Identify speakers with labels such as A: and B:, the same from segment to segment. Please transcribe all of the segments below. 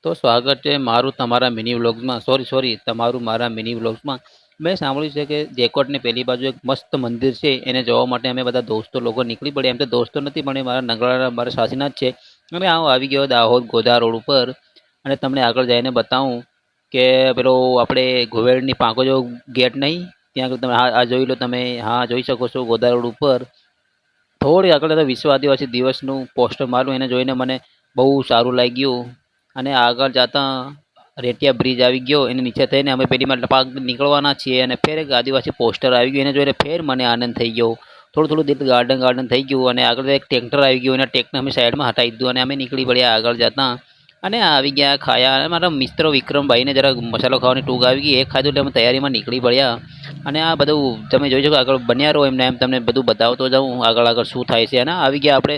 A: તો સ્વાગત છે મારું તમારા મિની વ્લોગ્સમાં. સોરી તમારું મારા મિની વ્લોગ્સમાં. મેં સાંભળ્યું છે કે જેકોટની પેલી બાજુ એક મસ્ત મંદિર છે, એને જોવા માટે અમે બધા દોસ્તો લોકો નીકળી પડ્યા. એમ તો દોસ્તો નથી પણ એ મારા નગળાના મારા સાસીના જ છે. અને હું આવી ગયો દાહોદ ગોધા રોડ ઉપર. અને તમને આગળ જઈને બતાવું કે પેલો આપણે ગોવેડની પાંખો જો ગેટ નહીં, ત્યાં આગળ તમે આ જોઈ લો. તમે હા જોઈ શકો છો ગોધા રોડ ઉપર. થોડી આગળ તો વિશ્વ આદિવાસી દિવસનું પોસ્ટર માર્યું, એને જોઈને મને બહુ સારું લાગ્યું. અને આગળ જતા રેટિયા બ્રિજ આવી ગયો, એને નીચે થઈને અમે પેલીમાં ટપાક નીકળવાના છીએ. અને ફેર એક આદિવાસી પોસ્ટર આવી ગયું, એને જોઈને ફેર મને આનંદ થઈ ગયો. થોડું થોડું દિલ ગાર્ડન થઈ ગયું. અને આગળ એક ટ્રેક્ટર આવી ગયું, એના ટ્રેક્ટર અમે સાઈડમાં હટાવી દીધું અને અમે નીકળી પડ્યા આગળ જતા. અને આવી ગયા ખાયા. અને મારા મિત્ર વિક્રમભાઈને જરા મસાલો ખાવાની ટૂંક આવી ગઈ, એક ખાધું એટલે અમે તૈયારીમાં નીકળી પડ્યા. અને આ બધું તમે જોઈ શકો, આગળ બન્યા રહો એમને એમ તમને બધું બતાવતો જાઉં આગળ આગળ શું થાય છે. અને આવી ગયા આપણે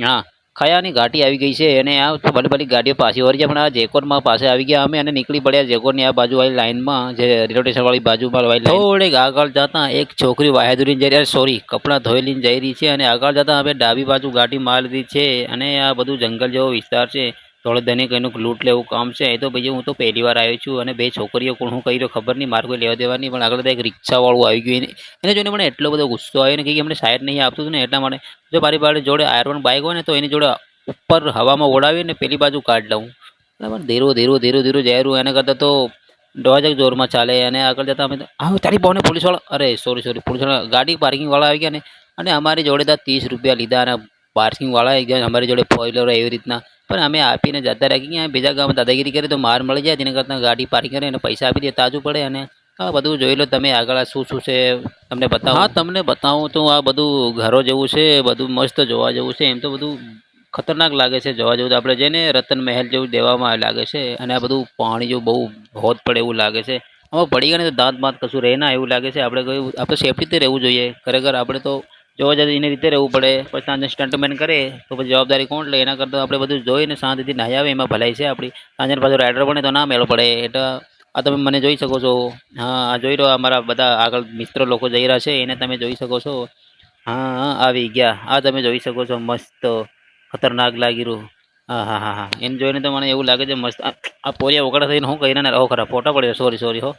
A: હા ખયાની ઘાટી આવી ગઈ છે. અને આ ભલે ભલી ગાડીઓ પાછી વળી જાય, પણ આ જેકોરમાં પાસે આવી ગયા અમે અને નીકળી પડ્યા જેકોરની આ બાજુ વાળી લાઈનમાં, જે રેલવે સ્ટેશન વાળી બાજુમાં વાળી લાઈન. થોડીક આગળ જતા એક છોકરી વાહેદુરીને જઈ રહી, સોરી કપડાં ધોઈ લઈને જઈ રહી છે. અને આગળ જતા અમે ડાબી બાજુ ગાડી માર લીધી છે. અને આ બધું જંગલ જેવો વિસ્તાર છે, થોડે દને કંઈનું લૂંટ લેવું કામ છે. એ તો ભાઈ હું તો પહેલી વાર આવ્યો છું. અને બે છોકરીઓ કોણ હું કહી રહ્યો ખબર નહીં, મારે કોઈ લેવા દેવા નહીં. પણ આગળ એક રિક્ષાવાળું આવી ગયું, એને જોઈને મને એટલો બધો ગુસ્સો આવ્યો ને કે અમને સાઈડ નહીં આપતું હતું ને એટલા માટે. જો મારી પાસે જોડે આયરન બાઇક હોય ને તો એની જોડે ઉપર હવામાં ઓડાવીને પેલી બાજુ કાઢ લઉં. બરાબર ધીરું જઈ રહ્યું, એના કરતાં તો દોઢ જોરમાં ચાલે. અને આગળ જતાં અમે હા તારી બહુને પોલીસવાળા, અરે સોરી પોલીસવાળા ગાડી પાર્કિંગવાળા આવી ગયા ને. અને અમારી જોડે ત્યાં 30 રૂપિયા લીધા. અને પાર્કિંગવાળા એક જણ અમારી જોડે ફોઈલર એવી રીતના. પણ અમે આપીને જતા રહી ગયા. બીજા ગામમાં દાદાગીરી કરી તો માર મળી જાય, તેના કરતાં ગાડી પાર્કિંગ કરે અને પૈસા આપી દે તાજું પડે. અને આ બધું જોઈ લો તમે આગળ શું શું છે તમને બતાવો. હા તમને બતાવું તો આ બધું ઘરો જેવું છે, બધું મસ્ત જોવા જેવું છે. એમ તો બધું ખતરનાક લાગે છે જોવા જેવું. તો આપણે જઈને રતન મહેલ જેવું દેવામાં લાગે છે. અને આ બધું પાણી જેવું બહુ હોત પડે એવું લાગે છે. આમાં પડી ગયા ને તો દાંત કશું રહે ના એવું લાગે છે. આપણે કયું આપણે સેફટીથી રહેવું જોઈએ. ખરેખર આપણે તો જોવા જઈએ એની રીતે રહેવું પડે. પછી સાંજે સ્ટન્ટમેન કરે તો પછી જવાબદારી કોણ લે? એના કરતાં આપણે બધું જોઈને શાંતિથી નાહી આવે એમાં ભલાઈ છે આપણી. સાંજે પાછું રાઇડર બને તો ના મેળ પડે. એટલે આ તમે મને જોઈ શકો છો. હા આ જોઈ રહ્યો, અમારા બધા આગળ મિત્ર લોકો જઈ રહ્યા છે, એને તમે જોઈ શકો છો. હા આવી ગયા, આ તમે જોઈ શકો છો. મસ્ત ખતરનાક લાગી રહ્યું. હા એને જોઈને તો મને એવું લાગે છે મસ્ત. આ પોરિયા વગડા થઈને હું કહીને રહો ખરા ફોટા પડે. સોરી હો.